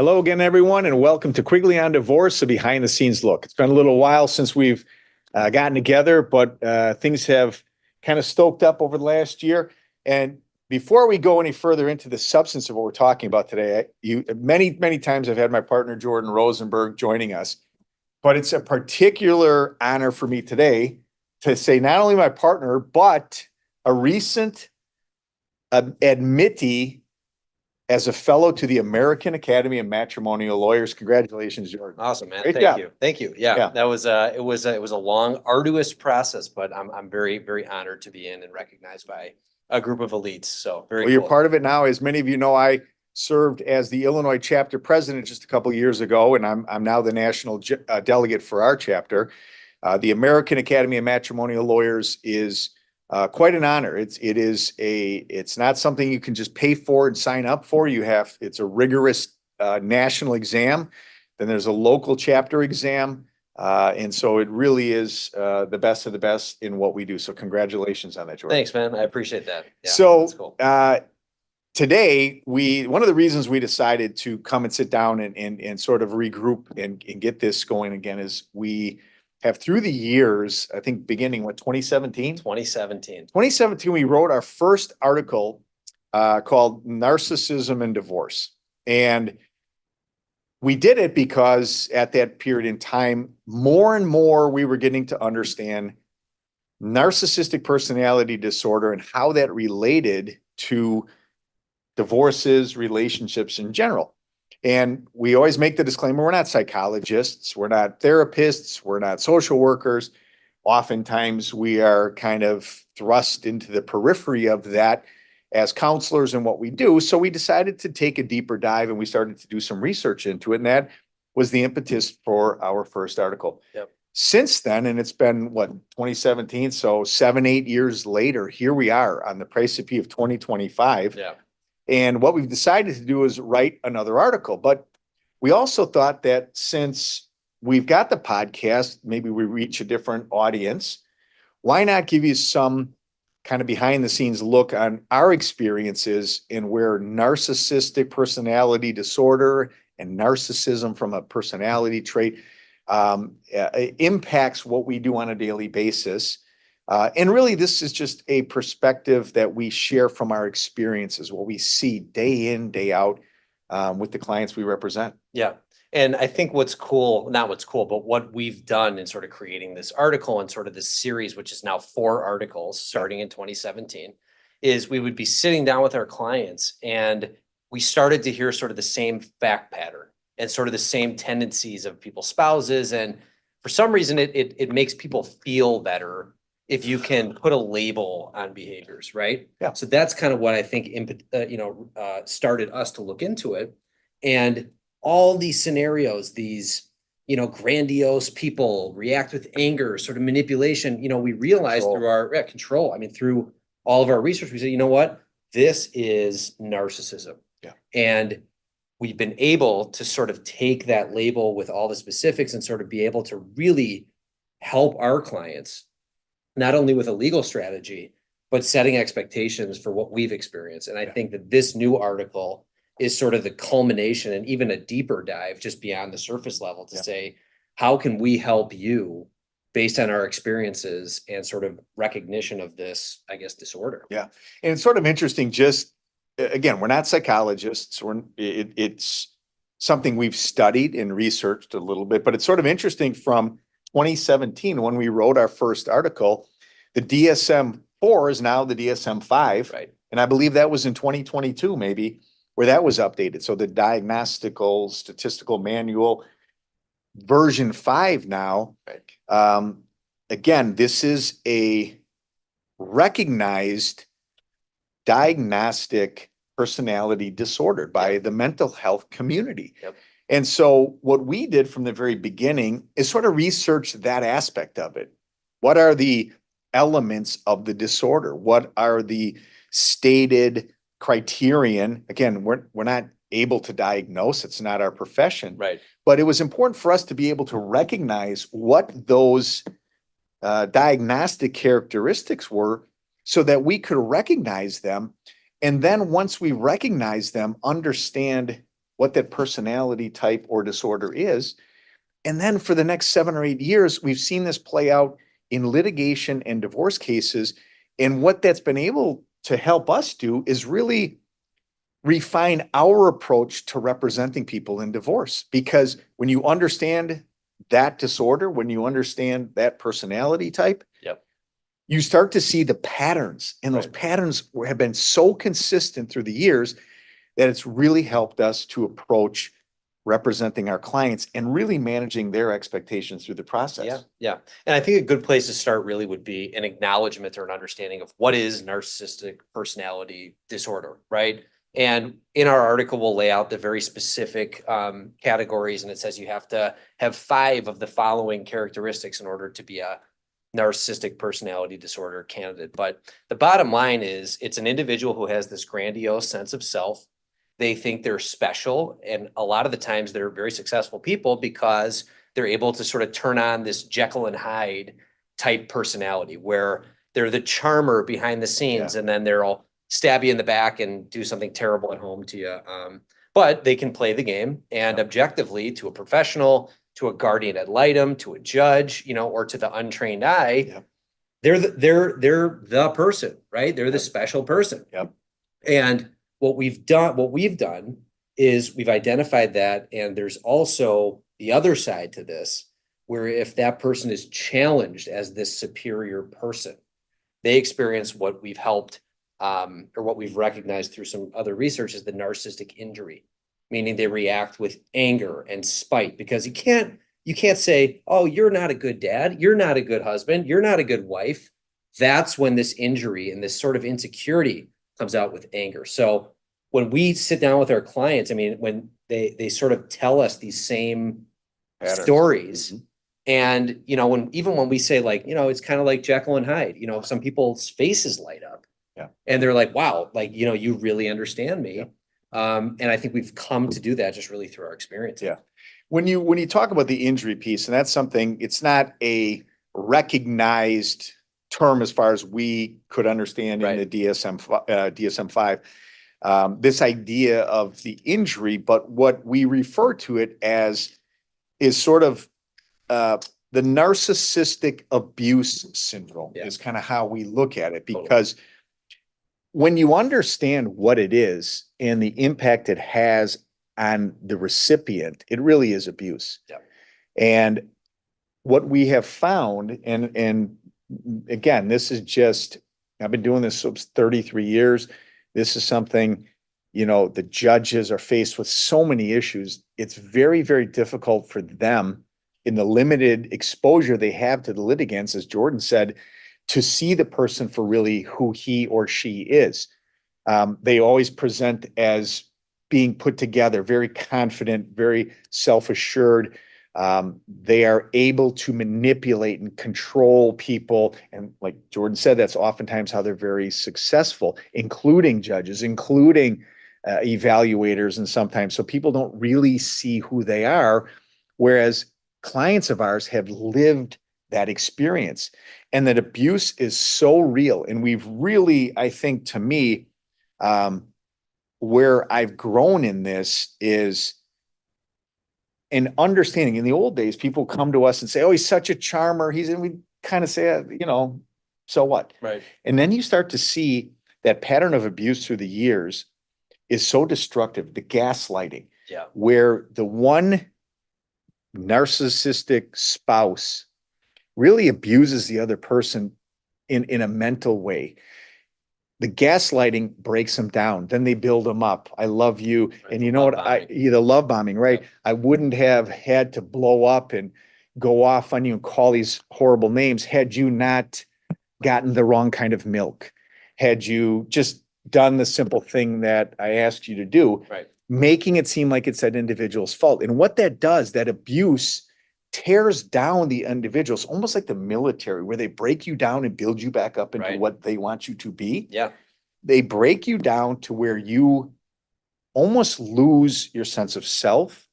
Hello again, everyone, and welcome to Quigley on Divorce, a behind-the-scenes look. It's been a little while since we've gotten together, but things have kind of stoked up over the last year. And before we go any further into the substance of what we're talking about today, many times I've had my partner, Jordan Rosenberg, joining us, but it's a particular honor for me today to say not only my partner, but a recent admittee as a fellow to the American Academy of Matrimonial Lawyers. Congratulations, Jordan. Awesome, man. Great Thank job. you. Thank you. Yeah, that was it was a long, arduous process, but I'm very honored to be in and recognized by a group of elites. So very Well, cool. you're part of it now. As many of you know, I served as the Illinois chapter president just a couple of years ago, and I'm now the national delegate for our chapter. The American Academy of Matrimonial Lawyers is quite an honor. It's not something you can just pay for and sign up for. It's a rigorous national exam. Then there's a local chapter exam. And so it really is the best of the best in what we do. So congratulations on that, Jordan. Thanks, man. I appreciate that. Yeah, so that's cool. Today, one of the reasons we decided to come and sit down and sort of regroup and get this going again is we have, through the years, I think beginning with 2017? 2017. 2017, we wrote our first article called Narcissism and Divorce. And we did it because at that period in time, more and more we were getting to understand narcissistic personality disorder and how that related to divorces, relationships in general. And we always make the disclaimer, we're not psychologists, we're not therapists, we're not social workers. Oftentimes we are kind of thrust into the periphery of that as counselors and what we do. So we decided to take a deeper dive and we started to do some research into it. And that was the impetus for our first article. Yep. Since then, and it's been, 2017, so 7-8 years later, here we are on the precipice of 2025. Yeah. And what we've decided to do is write another article. But we also thought that since we've got the podcast, maybe we reach a different audience. Why not give you some kind of behind the scenes look on our experiences in where narcissistic personality disorder and narcissism from a personality trait impacts what we do on a daily basis. And really, this is just a perspective that we share from our experiences, what we see day in, day out with the clients we represent. Yeah. And I think what's cool, not what's cool, but what we've done in sort of creating this article and sort of this series, which is now 4 articles starting in 2017, is we would be sitting down with our clients and we started to hear sort of the same fact pattern and sort of the same tendencies of people's spouses. And for some reason, it makes people feel better if you can put a label on behaviors, right? Yeah. So that's kind of what I think, started us to look into it. And all these scenarios, these, grandiose people react with anger, sort of manipulation, we realized through our control. I mean, through all of our research, we said, you know what? This is narcissism. Yeah. And we've been able to sort of take that label with all the specifics and sort of be able to really help our clients, not only with a legal strategy, but setting expectations for what we've experienced. And I think that this new article is sort of the culmination and even a deeper dive just beyond the surface level to say, how can we help you based on our experiences and sort of recognition of this, I guess, disorder? Yeah. And it's sort of interesting, just again, we're not psychologists. It's something we've studied and researched a little bit, but it's sort of interesting from 2017, when we wrote our first article, the DSM-4 is now the DSM-5. Right. And I believe that was in 2022, maybe, where that was updated. So the Diagnostical Statistical Manual version 5 now. Right. Again, this is a recognized diagnostic personality disorder by the mental health community. Yep. And so what we did from the very beginning is sort of research that aspect of it. What are the elements of the disorder? What are the stated criterion? Again, we're not able to diagnose. It's not our profession. Right. But it was important for us to be able to recognize what those diagnostic characteristics were so that we could recognize them. And then once we recognize them, understand what that personality type or disorder is. And then for the next 7 or 8 years, we've seen this play out in litigation and divorce cases. And what that's been able to help us do is really refine our approach to representing people in divorce. Because when you understand that disorder, when you understand that personality type, Yep. you start to see the patterns. And those Right. patterns have been so consistent through the years that it's really helped us to approach representing our clients and really managing their expectations through the process. Yeah, yeah. And I think a good place to start really would be an acknowledgement or an understanding of what is narcissistic personality disorder, right? And in our article, we'll lay out the very specific categories, and it says you have to have 5 of the following characteristics in order to be a narcissistic personality disorder candidate. But the bottom line is it's an individual who has this grandiose sense of self. They think they're special, and a lot of the times they're very successful people because they're able to sort of turn on this Jekyll and Hyde type personality where they're the charmer behind the scenes, and then they'll stab you in the back and do something terrible at home to you. But they can play the game, and objectively, to a professional, to a guardian ad litem, to a judge, or to the untrained eye, they're the person, right? They're the special person. Yep. And what we've done is we've identified that, and there's also the other side to this, where if that person is challenged as this superior person, they experience what we've helped or what we've recognized through some other research is the narcissistic injury, meaning they react with anger and spite because you can't say, oh, you're not a good dad, you're not a good husband, you're not a good wife. That's when this injury and this sort of insecurity comes out with anger. So when we sit down with our clients, I mean, when they sort of tell us these same stories, and when we say like, it's kind of like Jekyll and Hyde, some people's faces light up, and they're like, wow, like you really understand me, and I think we've come to do that just really through our experience. Yeah, when you talk about the injury piece, and that's something, it's not a recognized term as far as we could understand in the DSM-5, this idea of the injury, but what we refer to it as is sort of the narcissistic abuse syndrome is kind of how we look at it, because when you understand what it is and the impact it has on the recipient, it really is abuse. And what we have found, and again, this is just, I've been doing this 33 years. This is something, the judges are faced with so many issues. It's very, very difficult for them in the limited exposure they have to the litigants, as Jordan said, to see the person for really who he or she is. They always present as being put together, very confident, very self-assured. They are able to manipulate and control people. And like Jordan said, that's oftentimes how they're very successful, including judges, including evaluators, and sometimes. So people don't really see who they are, whereas clients of ours have lived that experience. And that abuse is so real. And we've really, I think, to me, where I've grown in this is an understanding. In the old days, people come to us and say, oh, he's such a charmer. And we kind of say, so what? Right. And then you start to see that pattern of abuse through the years is so destructive, the gaslighting, where the one narcissistic spouse really abuses the other person in a mental way. The gaslighting breaks them down. Then they build them up. I love you. Right. And you know what? The love bombing, right? I wouldn't have had to blow up and go off on you and call these horrible names had you not gotten the wrong kind of milk. Had you just done the simple thing that I asked you to do, making it seem like it's that individual's fault. And what that does, that abuse tears down the individuals, almost like the military, where they break you down and build you back up into what they want you to be. They break you down to where you almost lose your sense of self.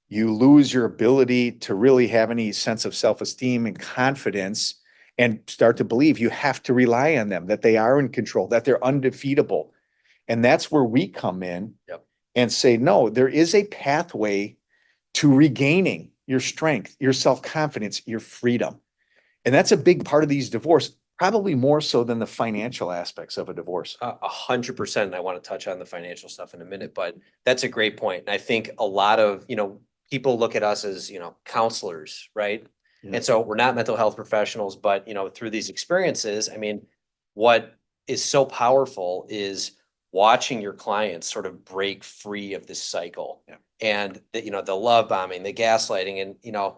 You lose your ability to really have any sense of self-esteem and confidence, and start to believe you have to rely on them, that they are in control, that they're undefeatable. And that's where we come in and say, no, there is a pathway to regaining your strength, your self-confidence, your freedom. And that's a big part of these divorce, probably more so than the financial aspects of a divorce. 100%. And I want to touch on the financial stuff in a minute, but that's a great point. And I think a lot of, people look at us as, counselors, right? Yeah. And so we're not mental health professionals, but, through these experiences, I mean, what is so powerful is watching your clients sort of break free of this cycle. Yeah. And the love bombing, the gaslighting, and,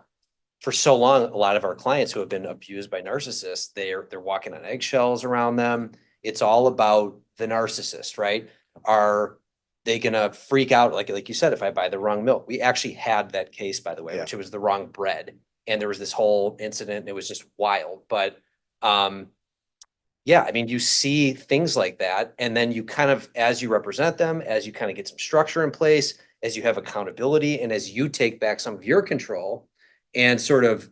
for so long, a lot of our clients who have been abused by narcissists, they're walking on eggshells around them. It's all about the narcissist, right? Are they gonna freak out? Like you said, if I buy the wrong milk. We actually had that case, by the way, Yeah. which it was the wrong bread. And there was this whole incident, and it was just wild. But yeah, I mean, you see things like that, and then you kind of, as you represent them, as you kind of get some structure in place, as you have accountability, and as you take back some of your control and sort of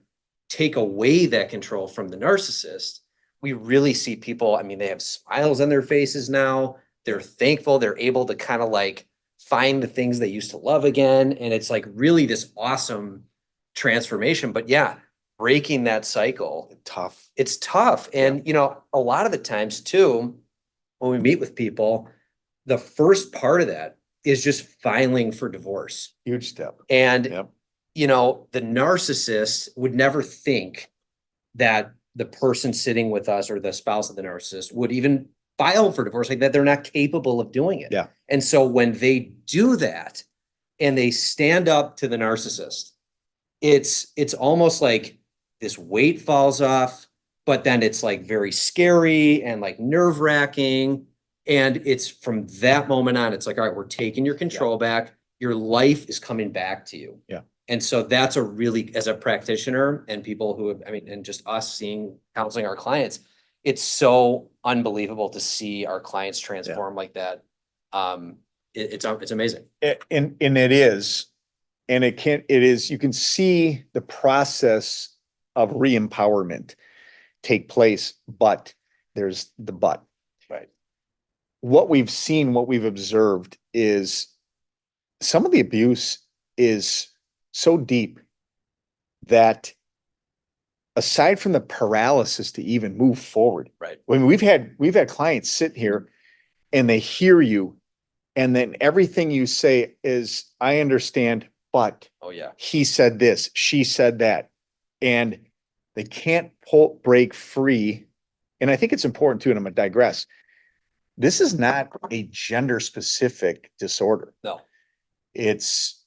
take away that control from the narcissist, we really see people, I mean, they have smiles on their faces now. They're thankful. They're able to kind of like find the things they used to love again. And it's like really this awesome transformation. But yeah, breaking that cycle, Tough. it's tough. And, a lot of the times too, when we meet with people, the first part of that is just filing for divorce. Huge step. And Yep. the narcissist would never think that the person sitting with us or the spouse of the narcissist would even file for divorce, like that. They're not capable of doing it. Yeah. And so when they do that and they stand up to the narcissist, it's almost like this weight falls off, but then it's like very scary and like nerve wracking. And it's from that moment on, it's like, all right, we're taking your control back. Your life is coming back to you. Yeah. And so that's a really, as a practitioner and people who have, I mean, and just us counseling our clients, it's so unbelievable to see our clients transform like that. It's amazing. And it is, and it is, you can see the process of re-empowerment take place, but there's the but. Right. What we've seen, what we've observed is some of the abuse is so deep that aside from the paralysis to even move forward. Right. When we've had clients sit here and they hear you, and then everything you say is, I understand, but Oh yeah. he said this, she said that, and they can't break free. And I think it's important too, and I'm gonna digress. This is not a gender specific disorder. No. It's,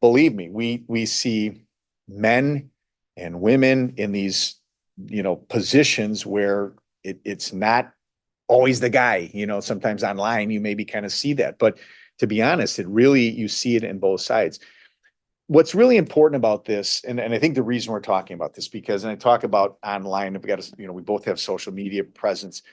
believe me, we see men and women in these, positions where it's not always the guy, sometimes online you maybe kind of see that, but to be honest, you see it in both sides. What's really important about this, and I think the reason we're talking about this, because, and I talk about online, we both have social media presence.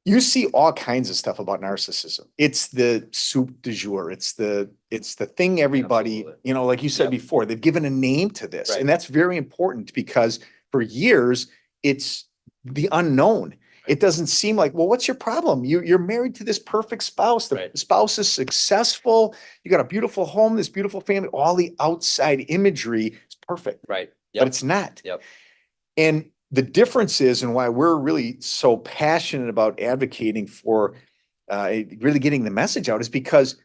You see all kinds of stuff about narcissism. It's the soup du jour. It's the thing everybody, Absolutely. Like you said Yep. before, they've given a name to this. Right. And that's very important because for years, it's the unknown. It doesn't seem like, well, what's your problem? You're married to this perfect spouse. The Right. spouse is successful. You got a beautiful home, this beautiful family. All the outside imagery is perfect. Right. But it's not. Yep. And the difference is, and why we're really so passionate about advocating for really getting the message out, is because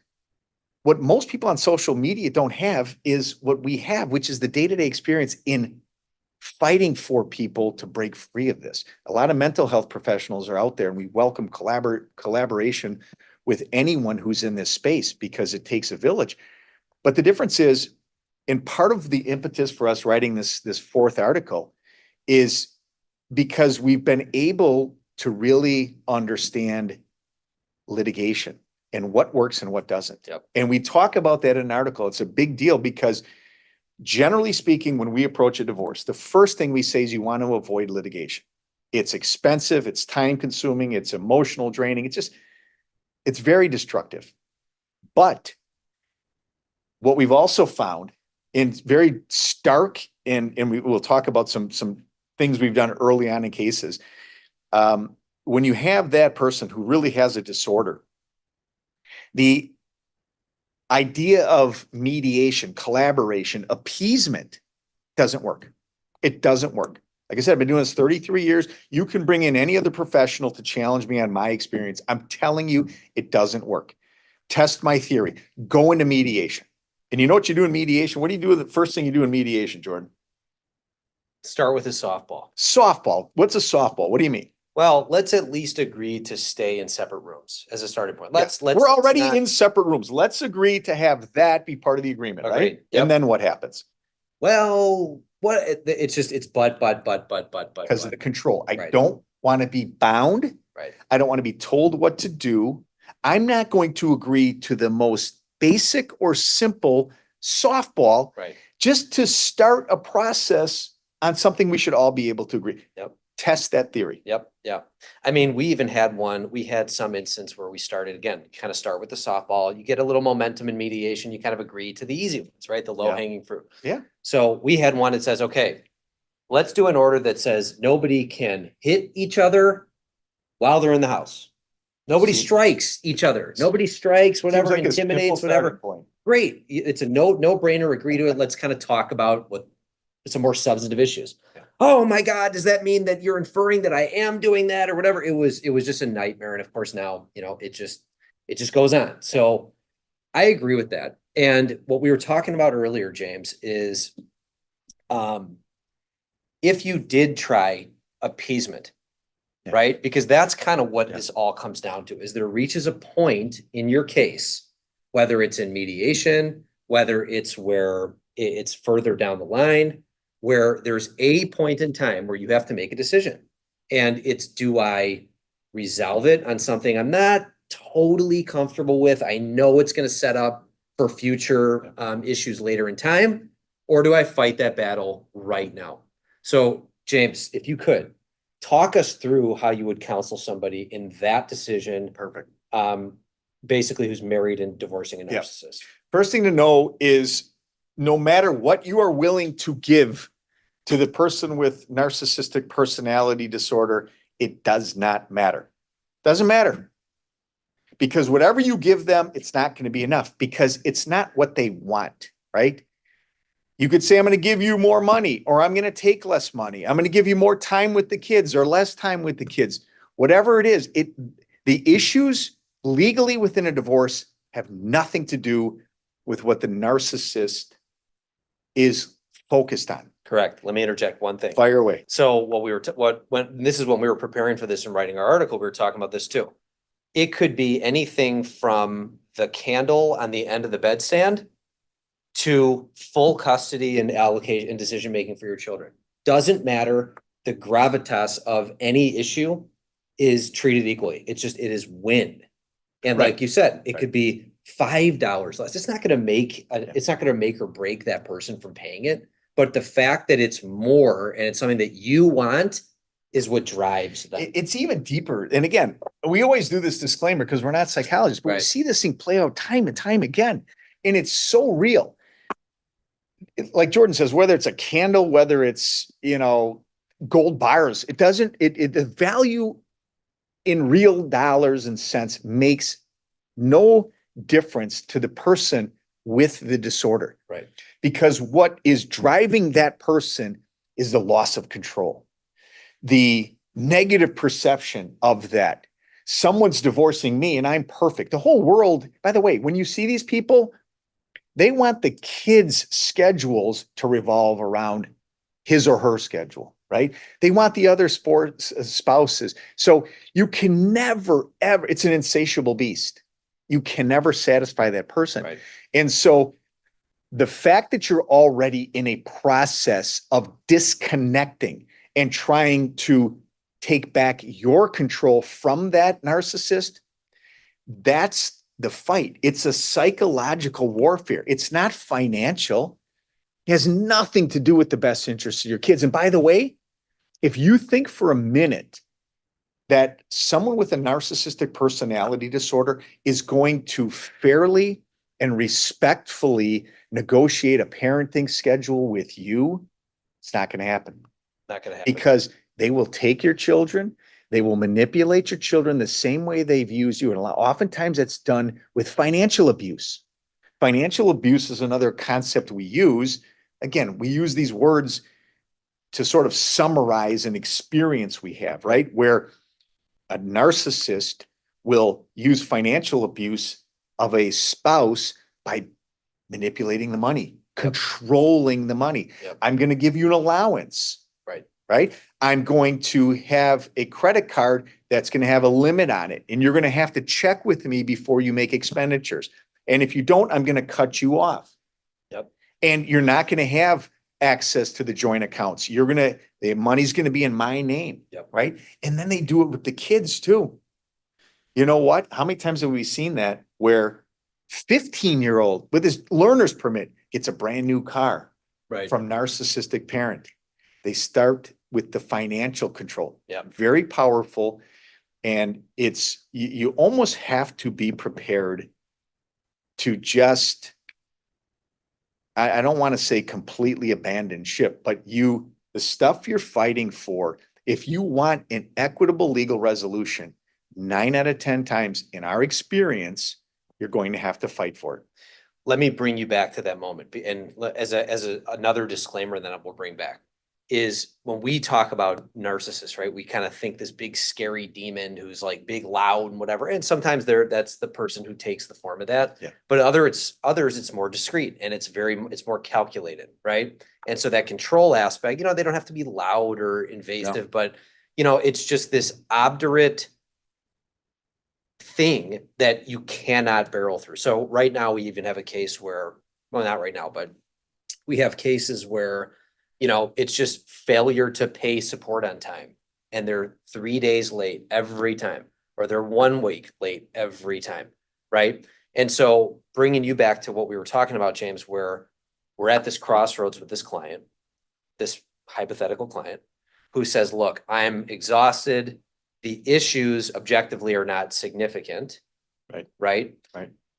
what most people on social media don't have is what we have, which is the day-to-day experience in fighting for people to break free of this. A lot of mental health professionals are out there, and we welcome collaboration with anyone who's in this space because it takes a village. But the difference is, and part of the impetus for us writing this fourth article is because we've been able to really understand litigation and what works and what doesn't. Yep. And we talk about that in an article. It's a big deal because generally speaking, when we approach a divorce, the first thing we say is you want to avoid litigation. It's expensive, it's time consuming, it's emotional draining. It's very destructive. But what we've also found in very stark, and we will talk about some things we've done early on in cases. When you have that person who really has a disorder, The idea of mediation, collaboration, appeasement doesn't work. It doesn't work. Like I said, I've been doing this 33 years. You can bring in any other professional to challenge me on my experience. I'm telling you, it doesn't work. Test my theory. Go into mediation. And you know what you do in mediation? What do you do with the first thing you do in mediation, Jordan? Start with a softball. Softball. What's a softball? What do you mean? Well, let's at least agree to stay in separate rooms as a starting point. Let's We're already not- in separate rooms. Let's agree to have that be part of the agreement, right? Agreed. Yep. And then what happens? Well, it's but. Because of the control. I Right. don't want to be bound. Right. I don't want to be told what to do. I'm not going to agree to the most basic or simple softball Right. just to start a process on something we should all be able to agree. Yep. Test that theory. Yep. I mean, we even had some instance where we started again, kind of start with the softball. You get a little momentum in mediation. You kind of agree to the easy ones, right? The low hanging fruit. Yeah. So we had one that says, okay, let's do an order that says nobody can hit each other while they're in the house. Nobody strikes each other. Nobody strikes, whatever, Seems like a simple intimidates, starting whatever. point. Great. It's a no-brainer. Agree to it. Let's kind of talk about some more substantive issues. Yeah. Oh my God, does that mean that you're inferring that I am doing that or whatever? It was just a nightmare. And of course now, it just goes on. So I agree with that. And what we were talking about earlier, James, is if you did try appeasement, right? Because that's kind of what this all comes down to, is there reaches a point in your case, whether it's in mediation, whether it's where it's further down the line, where there's a point in time where you have to make a decision. And it's, do I resolve it on something I'm not totally comfortable with? I know it's going to set up for future issues later in time, or do I fight that battle right now? So James, if you could talk us through how you would counsel somebody in that decision. Perfect. Basically who's married and divorcing a narcissist. First thing to know is no matter what you are willing to give to the person with narcissistic personality disorder, it does not matter. Doesn't matter. Because whatever you give them, it's not going to be enough because it's not what they want, right? You could say, I'm going to give you more money, or I'm going to take less money. I'm going to give you more time with the kids or less time with the kids. Whatever it is, the issues legally within a divorce have nothing to do with what the narcissist is focused on. Correct. Let me interject one thing. Fire away. So what we were, this is when we were preparing for this and writing our article, we were talking about this too. It could be anything from the candle on the end of the bedstand to full custody and allocation and decision-making for your children. Doesn't matter. The gravitas of any issue is treated equally. It is win. And like you said, it could be $5 less. It's not going to make, it's not going to make or break that person from paying it. But the fact that it's more and it's something that you want is what drives them. It's even deeper. And again, we always do this disclaimer because we're not psychologists, but we see this thing play out time and time again. And it's so real. Like Jordan says, whether it's a candle, whether it's, gold bars, the value in real dollars and cents makes no difference to the person with the disorder. Right. Because what is driving that person is the loss of control. The negative perception of that. Someone's divorcing me and I'm perfect. The whole world, by the way, when you see these people, they want the kids' schedules to revolve around his or her schedule, right? They want the other spouses. So you can never, ever, it's an insatiable beast. You can never satisfy that person. Right. And so the fact that you're already in a process of disconnecting and trying to take back your control from that narcissist, that's the fight. It's a psychological warfare. It's not financial. It has nothing to do with the best interests of your kids. And by the way, if you think for a minute that someone with a narcissistic personality disorder is going to fairly and respectfully negotiate a parenting schedule with you, it's not going to happen. Not going to happen. Because they will take your children. They will manipulate your children the same way they've used you. And oftentimes it's done with financial abuse. Financial abuse is another concept we use. Again, we use these words to sort of summarize an experience we have, right? Where a narcissist will use financial abuse of a spouse by manipulating the money, controlling the money. Yep. I'm going to give you an allowance. Right. I'm going to have a credit card that's going to have a limit on it. And you're going to have to check with me before you make expenditures. And if you don't, I'm going to cut you off. Yep. And you're not going to have access to the joint accounts. The money's going to be in my name. Yep. Right. And then they do it with the kids too. You know what? How many times have we seen that where 15-year-old with his learner's permit gets a brand new car Right. from narcissistic parent? They start with the financial control. Yeah. Very powerful. And you almost have to be prepared to just, I don't want to say completely abandon ship, but the stuff you're fighting for, if you want an equitable legal resolution, 9 out of 10 times in our experience, you're going to have to fight for it. Let me bring you back to that moment. And as another disclaimer that we'll bring back is when we talk about narcissists, right? We kind of think this big scary demon who's like big, loud and whatever. And sometimes that's the person who takes the form of that. Yeah. But others, it's more discreet and it's more calculated, right? And so that control aspect, they don't have to be loud or invasive, No. but it's just this obdurate thing that you cannot barrel through. So right now we even have a case where, well, not right now, but we have cases where, it's just failure to pay support on time. And they're 3 days late every time, or they're 1 week late every time. Right. And so bringing you back to what we were talking about, James, where we're at this crossroads with this client, this hypothetical client who says, look, I'm exhausted. The issues objectively are not significant. Right.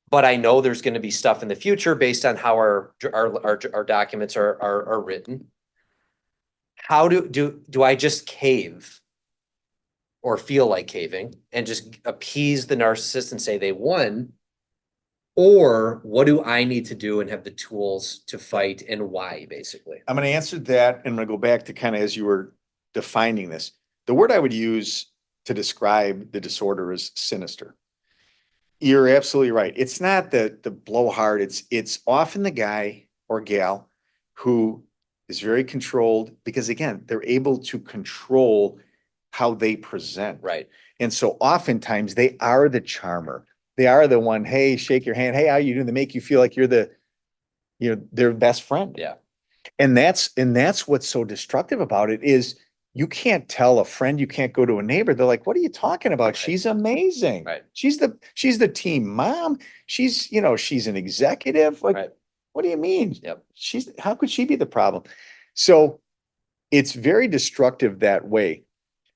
But I know there's going to be stuff in the future based on how our documents are written. How do I just cave or feel like caving and just appease the narcissist and say they won? Or what do I need to do and have the tools to fight, and why, basically? I'm going to answer that. And I'm going to go back to kind of as you were defining this. The word I would use to describe the disorder is sinister. You're absolutely right. It's not the blowhard. It's often the guy or gal who is very controlled because, again, they're able to control how they present. Right. And so oftentimes they are the charmer. They are the one, hey, shake your hand. Hey, how you doing? They make you feel like you're their best friend. Yeah. And that's what's so destructive about it is you can't tell a friend, you can't go to a neighbor. They're like, what are you talking about? Right. She's amazing. Right. She's the team mom. She's an executive. Like, right. What do you mean? Yep. How could she be the problem? So it's very destructive that way.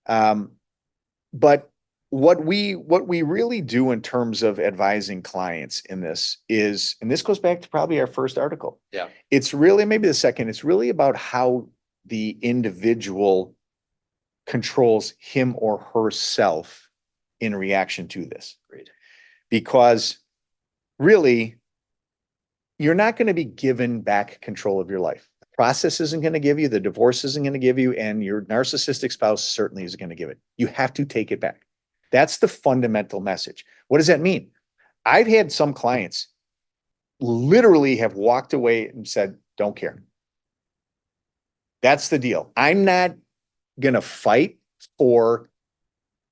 But what we really do in terms of advising clients in this is, and this goes back to probably our first article. Yeah. It's really, maybe the second, it's really about how the individual controls him or herself in reaction to this. Great. Because really, you're not going to be given back control of your life. The process isn't going to give you, the divorce isn't going to give you, and your narcissistic spouse certainly isn't going to give it. You have to take it back. That's the fundamental message. What does that mean? I've had some clients literally have walked away and said, don't care. That's the deal. I'm not going to fight for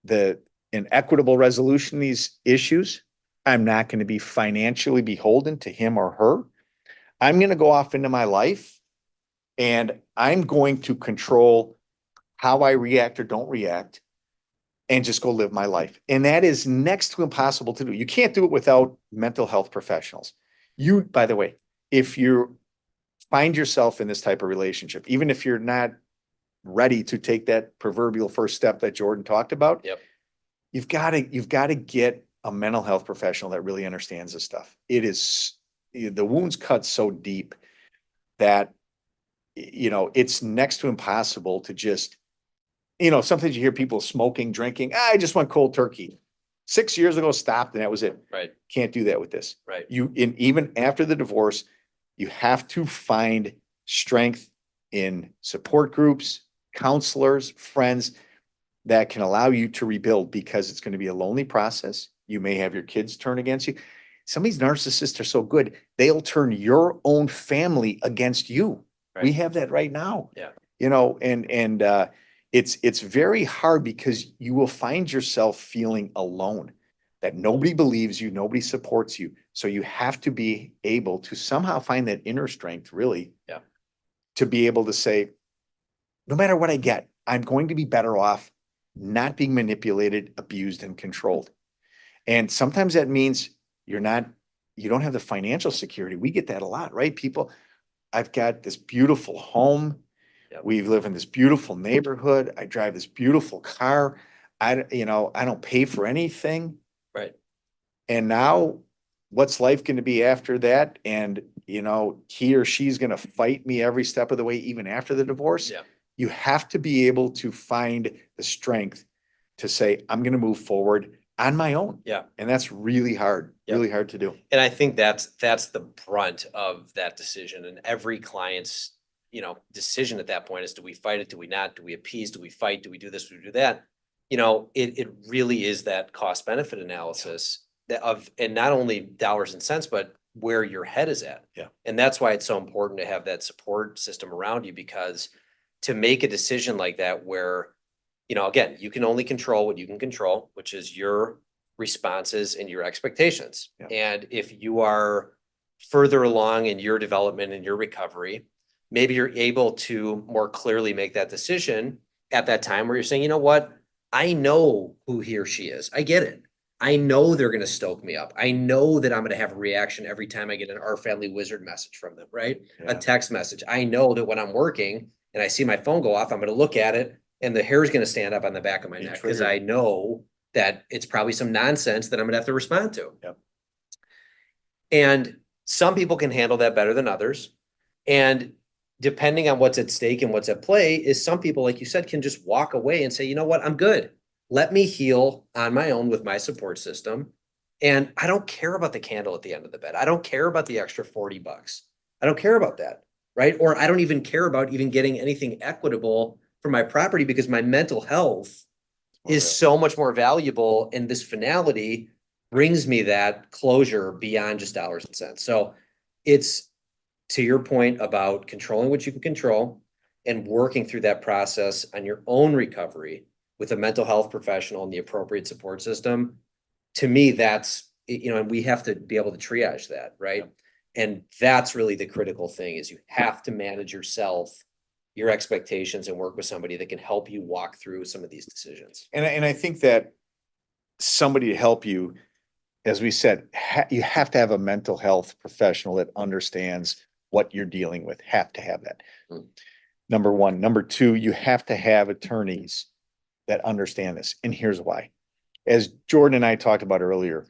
an equitable resolution of these issues. I'm not going to be financially beholden to him or her. I'm going to go off into my life and I'm going to control how I react or don't react and just go live my life. And that is next to impossible to do. You can't do it without mental health professionals. By the way, if you find yourself in this type of relationship, even if you're not ready to take that proverbial first step that Jordan talked about, yep. you've got to get a mental health professional that really understands this stuff. It is, the wounds cut so deep that, it's next to impossible to just sometimes you hear people smoking, drinking. I just went cold turkey. 6 years ago, stopped, and that was it. Right. Can't do that with this. Right. Even after the divorce, you have to find strength in support groups, counselors, friends that can allow you to rebuild, because it's going to be a lonely process. You may have your kids turn against you. Some of these narcissists are so good, they'll turn your own family against you. Right. We have that right now. Yeah. It's very hard, because you will find yourself feeling alone, that nobody believes you, nobody supports you. So you have to be able to somehow find that inner strength, really, to be able to say, no matter what I get, I'm going to be better off not being manipulated, abused, and controlled. And sometimes that means you don't have the financial security. We get that a lot, right? People, I've got this beautiful home. Yep. We live in this beautiful neighborhood. I drive this beautiful car. I don't pay for anything. Right. And now what's life going to be after that? And, he or she's going to fight me every step of the way, even after the divorce. Yeah. You have to be able to find the strength to say, I'm going to move forward on my own. Yeah. And that's really hard, Yep. really hard to do. And I think that's the brunt of that decision. And every client's, decision at that point is, do we fight it? Do we not? Do we appease? Do we fight? Do we do this? Do we do that? It really is that cost benefit analysis and not only dollars and cents, but where your head is at. Yeah. And that's why it's so important to have that support system around you, because to make a decision like that, where, again, you can only control what you can control, which is your responses and your expectations. Yeah. And if you are further along in your development and your recovery, maybe you're able to more clearly make that decision at that time where you're saying, you know what, I know who he or she is. I get it. I know they're going to stoke me up. I know that I'm going to have a reaction every time I get an Our Family Wizard message from them, right? Yeah. A text message. I know that when I'm working and I see my phone go off, I'm going to look at it and the hair is going to stand up on the back of my You're neck, because triggered. I know that it's probably some nonsense that I'm going to have to respond to. Yep. And some people can handle that better than others. And depending on what's at stake and what's at play, is some people, like you said, can just walk away and say, you know what, I'm good. Let me heal on my own with my support system. And I don't care about the candle at the end of the bed. I don't care about the extra $40. I don't care about that, right? Or I don't even care about even getting anything equitable for my property, because my mental health is so much more valuable. And this finality brings me that closure beyond just dollars and cents. So it's, to your point about controlling what you can control and working through that process on your own recovery with a mental health professional and the appropriate support system. To me, that's, and we have to be able to triage that, right? Yeah. And that's really the critical thing, is you have to manage yourself, your expectations, and work with somebody that can help you walk through some of these decisions. And I think that somebody to help you, as we said, you have to have a mental health professional that understands what you're dealing with. Have to have that. Number one. Number two, you have to have attorneys that understand this. And here's why. As Jordan and I talked about earlier,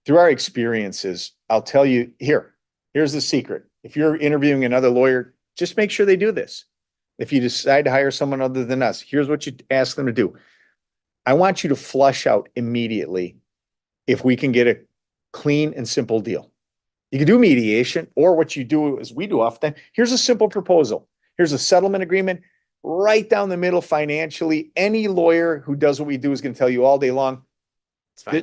through our experiences, I'll tell you, here's the secret. If you're interviewing another lawyer, just make sure they do this. If you decide to hire someone other than us, here's what you ask them to do. I want you to flush out immediately if we can get a clean and simple deal. You can do mediation, or what you do is we do often. Here's a simple proposal. Here's a settlement agreement right down the middle financially. Any lawyer who does what we do is going to tell you all day long,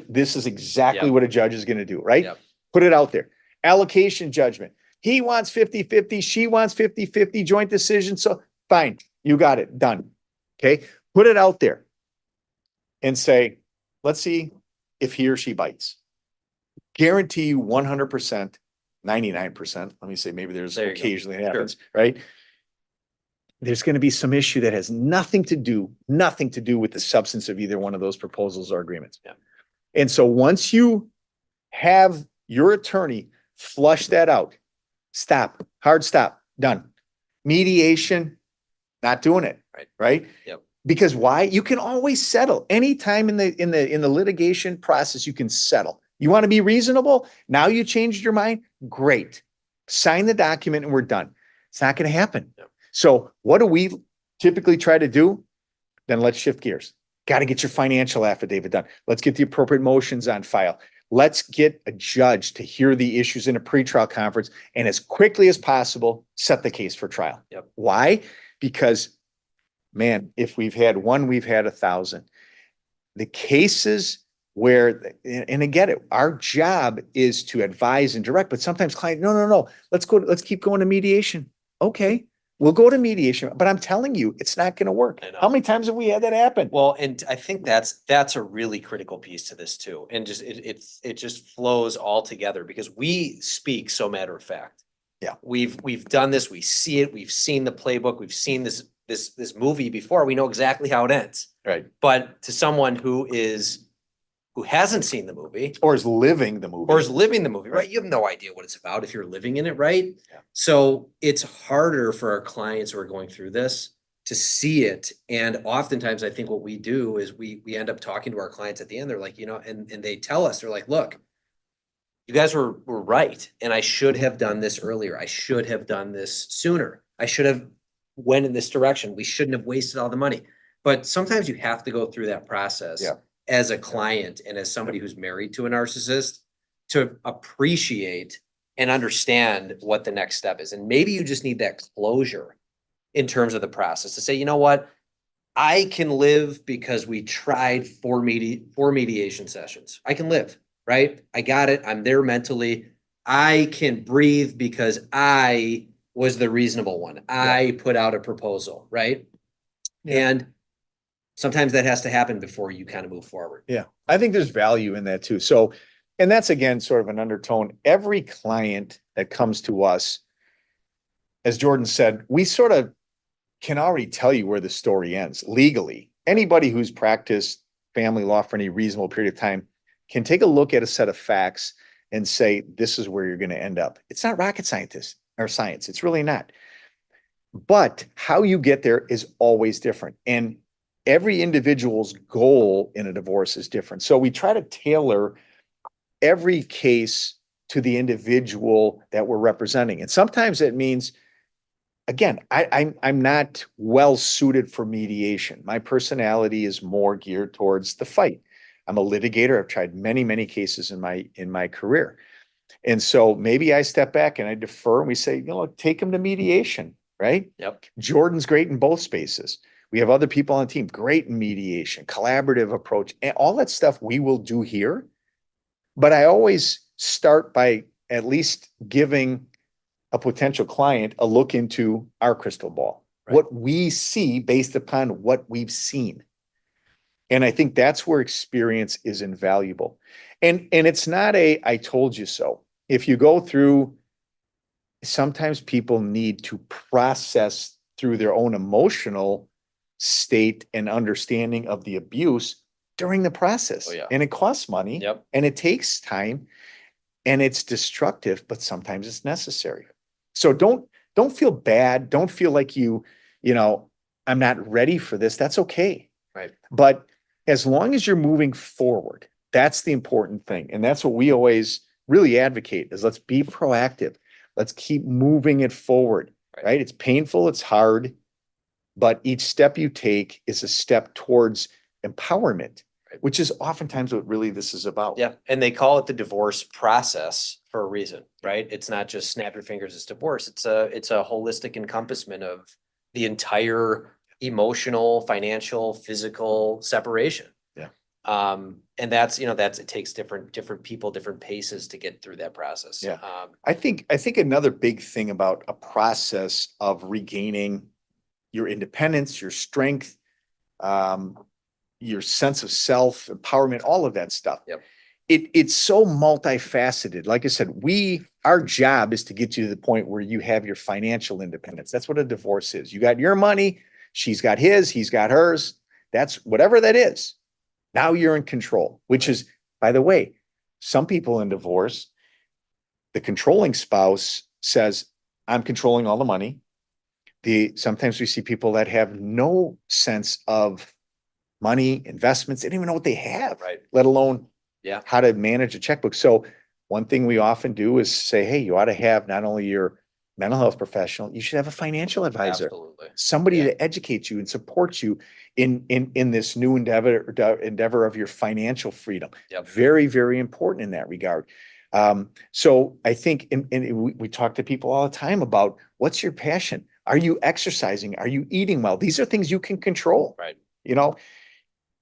this is exactly what a judge is going to do, right? Yep. Put it out there. Allocation judgment. He wants 50-50. She wants 50-50 joint decision. So fine, you got it done. Okay. Put it out there and say, let's see if he or she bites. Guarantee you 100%, 99%. Let me say, maybe there's occasionally it happens, right? There's going to be some issue that has nothing to do with the substance of either one of those proposals or agreements. Yeah. And so once you have your attorney flush that out, stop, hard stop, done. Mediation, not doing it. Right. Yep. Because why? You can always settle. Anytime in the litigation process, you can settle. You want to be reasonable? Now you changed your mind? Great. Sign the document and we're done. It's not going to happen. Yep. So what do we typically try to do? Then let's shift gears. Got to get your financial affidavit done. Let's get the appropriate motions on file. Let's get a judge to hear the issues in a pretrial conference and as quickly as possible, set the case for trial. Yep. Why? Because, man, if we've had one, we've had 1,000. The cases where, and again, our job is to advise and direct, but sometimes client, no, let's keep going to mediation. Okay, we'll go to mediation, but I'm telling you, it's not going to work. I know. How many times have we had that happen? Well, and I think that's a really critical piece to this too. And just, it just flows all together because we speak so matter of fact. Yeah. We've done this, we see it, we've seen the playbook, we've seen this movie before, we know exactly how it ends. Right. But to someone who hasn't seen the movie Or is living the movie. or is living the movie, right? You have no idea what it's about if you're living in it, right? Yeah. So it's harder for our clients who are going through this to see it. And oftentimes I think what we do is we end up talking to our clients at the end. They're like, and they tell us, they're like, look, you guys were right. And I should have done this earlier. I should have done this sooner. I should have went in this direction. We shouldn't have wasted all the money. But sometimes you have to go through that process. Yeah. As a client and as somebody who's married to a narcissist to appreciate and understand what the next step is. And maybe you just need that closure in terms of the process to say, you know what, I can live because we tried four mediation sessions. I can live, right? I got it. I'm there mentally. I can breathe because I was the reasonable one. I put out a proposal, right? Yeah. And sometimes that has to happen before you kind of move forward. Yeah. I think there's value in that too. So, and that's again, sort of an undertone. Every client that comes to us, as Jordan said, we sort of can already tell you where the story ends legally. Anybody who's practiced family law for any reasonable period of time can take a look at a set of facts and say, this is where you're going to end up. It's not rocket scientist or science. It's really not. But how you get there is always different. And every individual's goal in a divorce is different. So we try to tailor every case to the individual that we're representing. And sometimes it means, again, I'm not well suited for mediation. My personality is more geared towards the fight. I'm a litigator. I've tried many, many cases in my career. And so maybe I step back and I defer and we say, take them to mediation, right? Yep. Jordan's great in both spaces. We have other people on the team, great in mediation, collaborative approach, and all that stuff we will do here. But I always start by at least giving a potential client a look into our crystal ball, right? What we see based upon what we've seen. And I think that's where experience is invaluable. And it's not I told you so. If you go through, sometimes people need to process through their own emotional state and understanding of the abuse during the process. Oh, yeah. And it costs money. Yep. And it takes time and it's destructive, but sometimes it's necessary. So don't feel bad. Don't feel like I'm not ready for this. That's okay. Right. But as long as you're moving forward, that's the important thing. And that's what we always really advocate is let's be proactive. Let's keep moving it forward, right? It's painful. It's hard. But each step you take is a step towards empowerment, which is oftentimes what really this is about. Yeah. And they call it the divorce process for a reason, right? It's not just snap your fingers, it's divorce. It's a holistic encompassment of the entire emotional, financial, physical separation. Yeah. And that's it takes different people, different paces to get through that process. Yeah. I think another big thing about a process of regaining your independence, your strength, your sense of self, empowerment, all of that stuff. Yep. It's so multifaceted. Like I said, our job is to get you to the point where you have your financial independence. That's what a divorce is. You got your money, she's got his, he's got hers. That's whatever that is. Now you're in control, which is, by the way, some people in divorce, the controlling spouse says, I'm controlling all the money. Sometimes we see people that have no sense of money, investments. They don't even know what they have, right? Let alone how to manage a checkbook. So one thing we often do is say, hey, you ought to have not only your mental health professional, you should have a financial advisor, Absolutely. somebody Yeah. that educates you and supports you in this new endeavor of your financial freedom. Yep. Very, very important in that regard. So I think, and we talk to people all the time about what's your passion? Are you exercising? Are you eating well? These are things you can control. Right. You know,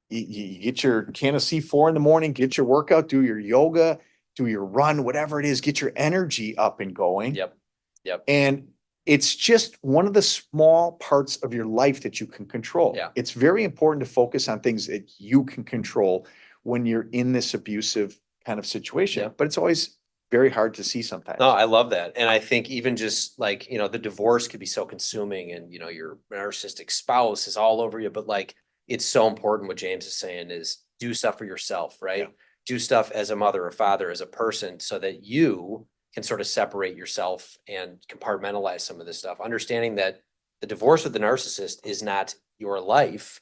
you get your can of C4 in the morning, get your workout, do your yoga, do your run, whatever it is, get your energy up and going. Yep. Yep. And it's just one of the small parts of your life that you can control. Yeah. It's very important to focus on things that you can control when you're in this abusive kind of situation. Yeah. But it's always very hard to see sometimes. No, I love that. And I think even just like, you know, the divorce could be so consuming and, you know, your narcissistic spouse is all over you, but like, it's so important what James is saying is do stuff for yourself, right? Yeah. Do stuff as a mother or father, as a person, so that you can sort of separate yourself and compartmentalize some of this stuff, understanding that the divorce with the narcissist is not your life.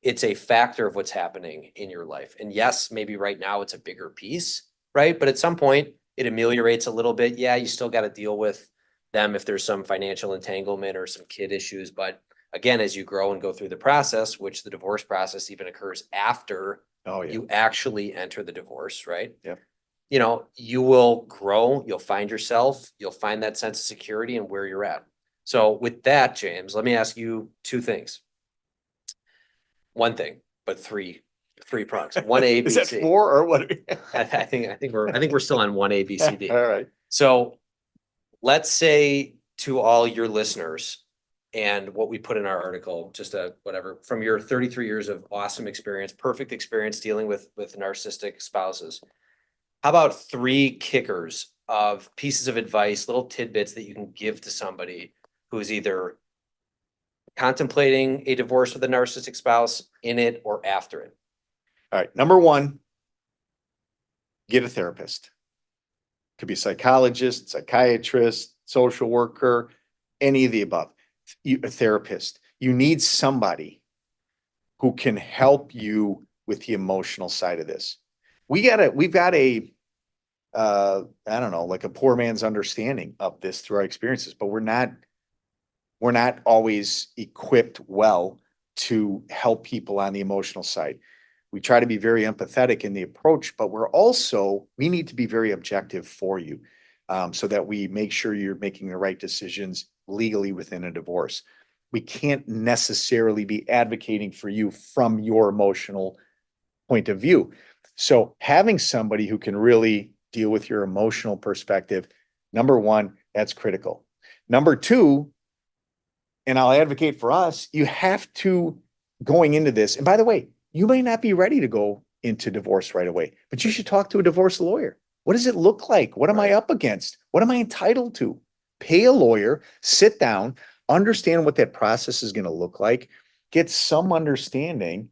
It's a factor of what's happening in your life. And yes, maybe right now it's a bigger piece, right? But at some point it ameliorates a little bit. Yeah, you still got to deal with them if there's some financial entanglement or some kid issues. But again, as you grow and go through the process, which the divorce process even occurs after you actually enter the divorce, right? Yeah. You know, you will grow, you'll find yourself, you'll find that sense of security and where you're at. So with that, James, let me ask you two things. One thing, but three prongs. One A, B, Is that C. four or what? I think we're still on one A, B, C, D. All right. So let's say to all your listeners and what we put in our article, just a whatever, from your 33 years of awesome experience, perfect experience dealing with narcissistic spouses. How about three kickers of pieces of advice, little tidbits that you can give to somebody who's either contemplating a divorce with a narcissistic spouse, in it, or after it? All right. Number one, get a therapist. Could be a psychologist, psychiatrist, social worker, any of the above. A therapist. You need somebody who can help you with the emotional side of this. We've got a I don't know, like a poor man's understanding of this through our experiences, but we're not always equipped well to help people on the emotional side. We try to be very empathetic in the approach, but we need to be very objective for you, so that we make sure you're making the right decisions legally within a divorce. We can't necessarily be advocating for you from your emotional point of view. So having somebody who can really deal with your emotional perspective, number one, that's critical. Number two, and I'll advocate for us, you have to, going into this, and by the way, you may not be ready to go into divorce right away, but you should talk to a divorce lawyer. What does it look like? What am I up against? What am I entitled to? Pay a lawyer, sit down, understand what that process is going to look like, get some understanding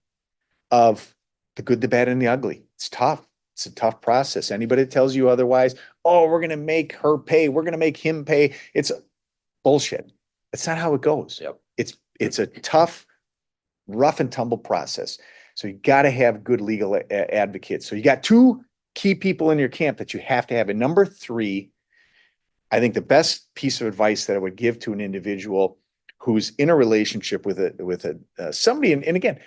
of the good, the bad, and the ugly. It's tough. It's a tough process. Anybody that tells you otherwise, oh, we're going to make her pay, we're going to make him pay, it's bullshit. That's not how it goes. Yep. It's a tough, rough and tumble process. So you got to have good legal advocates. So you got two key people in your camp that you have to have. And number three, I think the best piece of advice that I would give to an individual who's in a relationship with somebody, and again,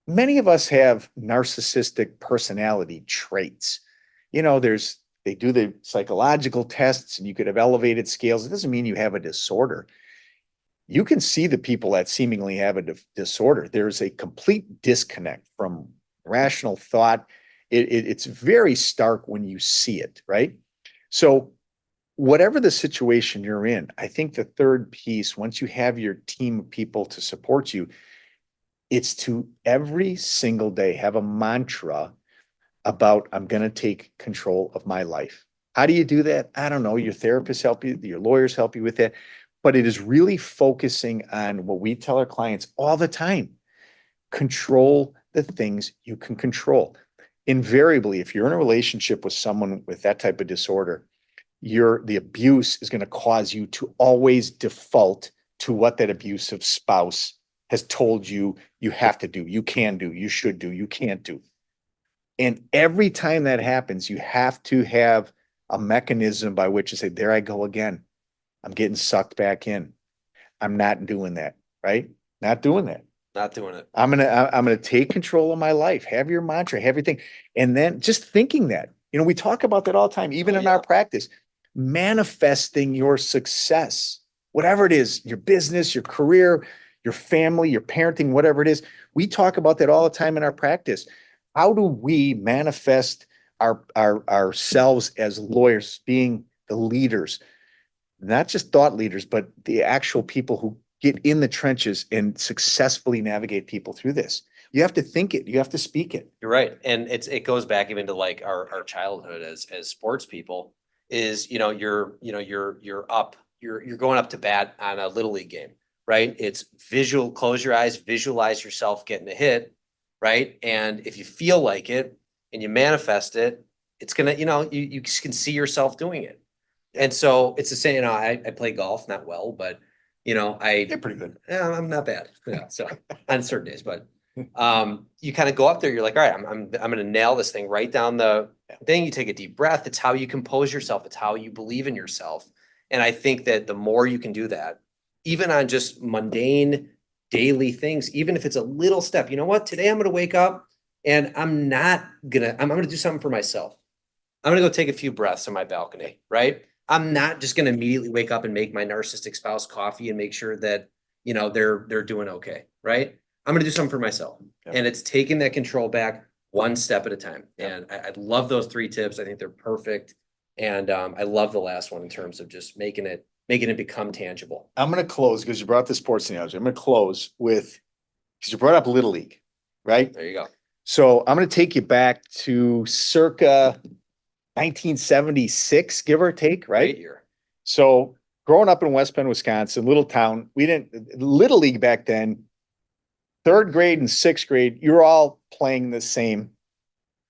many of us have narcissistic personality traits. You know, they do the psychological tests and you could have elevated scales. It doesn't mean you have a disorder. You can see the people that seemingly have a disorder. There's a complete disconnect from rational thought. It's very stark when you see it, right? So whatever the situation you're in, I think the third piece, once you have your team of people to support you, it's to every single day have a mantra about, I'm going to take control of my life. How do you do that? I don't know. Your therapists help you, your lawyers help you with that. But it is really focusing on what we tell our clients all the time. Control the things you can control. Invariably, if you're in a relationship with someone with that type of disorder, the abuse is going to cause you to always default to what that abusive spouse has told you have to do, you can do, you should do, you can't do. And every time that happens, you have to have a mechanism by which to say, there I go again. I'm getting sucked back in. I'm not doing that, right? Not doing that. Not doing it. I'm gonna take control of my life. Have your mantra, have everything. And then just thinking that, we talk about that all the time, even in our practice, manifesting your success, whatever it is, your business, your career, your family, your parenting, whatever it is. We talk about that all the time in our practice. How do we manifest ourselves as lawyers, being the leaders, not just thought leaders, but the actual people who get in the trenches and successfully navigate people through this? You have to think it. You have to speak it. You're right. And it goes back even to like our childhood as sports people is, you're going up to bat on a little league game, right? It's visual, close your eyes, visualize yourself getting a hit, right? And if you feel like it and you manifest it, it's gonna, you can see yourself doing it. And so it's the same, I play golf, not well, but You're pretty good. yeah, I'm not bad. Yeah. So on certain days, but you kind of go up there, you're like, all right, I'm going to nail this thing right down the thing. You take a deep breath. It's how you compose yourself. It's how you believe in yourself. And I think that the more you can do that, even on just mundane daily things, even if it's a little step, you know what, today I'm going to wake up and I'm going to do something for myself. I'm going to go take a few breaths on my balcony, right? I'm not just going to immediately wake up and make my narcissistic spouse coffee and make sure that, they're doing okay, right? I'm going to do something for myself. Yeah. And it's taking that control back one step at a time. Yeah. And I love those 3 tips. I think they're perfect. And I love the last one in terms of just making it become tangible. I'm going to close because you brought the sports analogy. I'm going to close with, because you brought up Little League, right? There you go. So I'm going to take you back to circa 1976, give or take, right? Great year. So growing up in West Bend, Wisconsin, little town, Little League back then, 3rd grade and 6th grade, you're all playing the same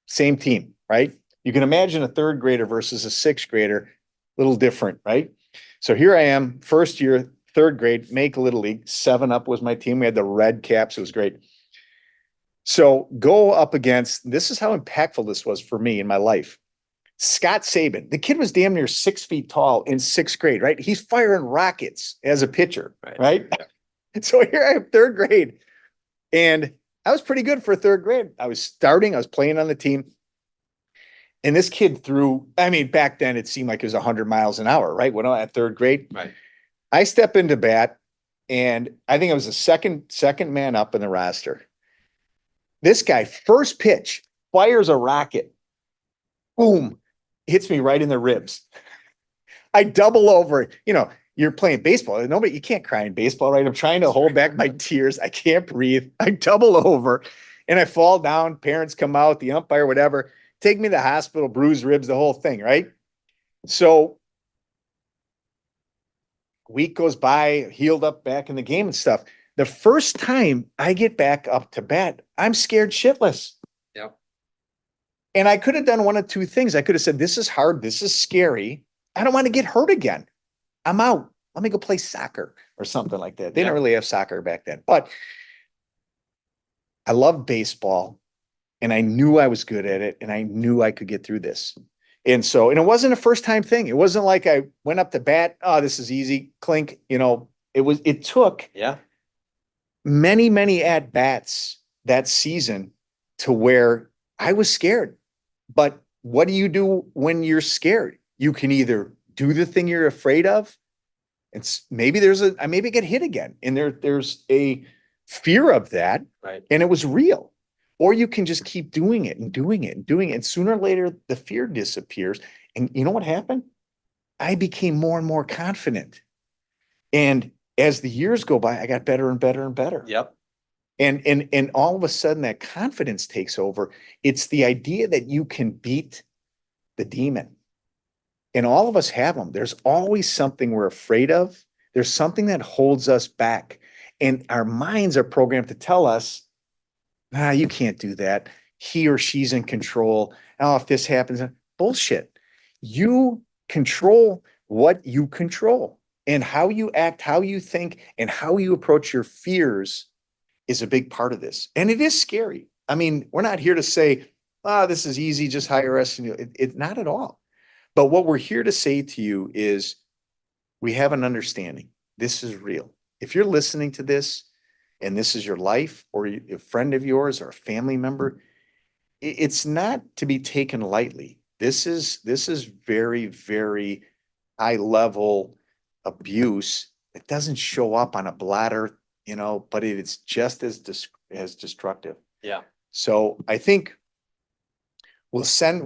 team, right? You can imagine a 3rd grader versus a 6th grader, a little different, right? So here I am, first year, 3rd grade, make Little League, 7-up was my team. We had the red caps. It was great. So go up against, this is how impactful this was for me in my life. Scott Saban, the kid was damn near 6 feet tall in 6th grade, right? He's firing rockets as a pitcher, right? Yeah. So here I am, 3rd grade. And I was pretty good for 3rd grade. I was playing on the team. And this kid threw, back then it seemed like it was 100 miles an hour, right? When I was at 3rd grade. Right. I step into bat, and I think I was the second man up in the roster. This guy, first pitch, fires a rocket. Boom. Hits me right in the ribs. I double over. You're playing baseball. You can't cry in baseball, right? I'm trying to hold back my tears. I can't breathe. I double over and I fall down. Parents come out, the umpire, whatever, take me to the hospital, bruised ribs, the whole thing, right? So a week goes by, healed up back in the game and stuff. The first time I get back up to bat, I'm scared shitless. Yep. And I could have done one of 2 things. I could have said, this is hard. This is scary. I don't want to get hurt again. I'm out. Let me go play soccer or something like that. They didn't really have soccer back then, but I loved baseball and I knew I was good at it and I knew I could get through this. And it wasn't a first time thing. It wasn't like I went up to bat. Oh, this is easy. Clink. It took many, many at bats that season to where I was scared. But what do you do when you're scared? You can either do the thing you're afraid of. It's maybe I maybe get hit again. And there's a fear of that. Right. And it was real. Or you can just keep doing it and doing it and doing it. And sooner or later, the fear disappears. And you know what happened? I became more and more confident. And as the years go by, I got better and better and better. Yep. And all of a sudden that confidence takes over. It's the idea that you can beat the demon. And all of us have them. There's always something we're afraid of. There's something that holds us back. And our minds are programmed to tell us, you can't do that. He or she's in control. Oh, if this happens, bullshit. You control what you control. And how you act, how you think, and how you approach your fears is a big part of this. And it is scary. We're not here to say, this is easy, just hire us. It's not at all. But what we're here to say to you is we have an understanding. This is real. If you're listening to this and this is your life or a friend of yours or a family member, it's not to be taken lightly. This is very, very high level abuse. It doesn't show up on a bladder, but it's just as destructive. Yeah. So I think we'll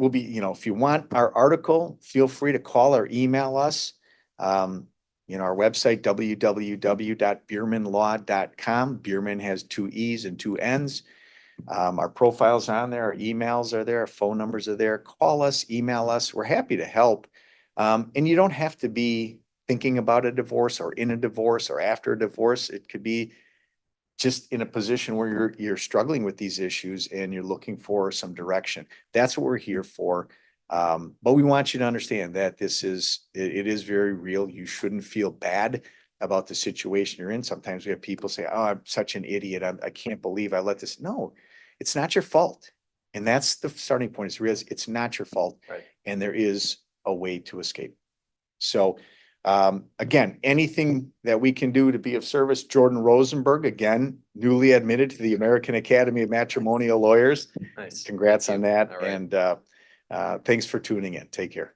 be, if you want our article, feel free to call or email us. Our website, www.beermannlaw.com. Beermann has 2 E's and 2 N's. Our profiles are on there, our emails are there, our phone numbers are there. Call us, email us. We're happy to help. And you don't have to be thinking about a divorce or in a divorce or after a divorce. It could be just in a position where you're struggling with these issues and you're looking for some direction. That's what we're here for. But we want you to understand that it is very real. You shouldn't feel bad about the situation you're in. Sometimes we have people say, "Oh, I'm such an idiot. I can't believe I let this." No, it's not your fault. And that's the starting point. It's not your fault. Right. And there is a way to escape. So again, anything that we can do to be of service. Jordan Rosenberg, again, newly admitted to the American Academy of Matrimonial Lawyers. Nice. Congrats Thank on you. that. All right. And thanks for tuning in. Take care.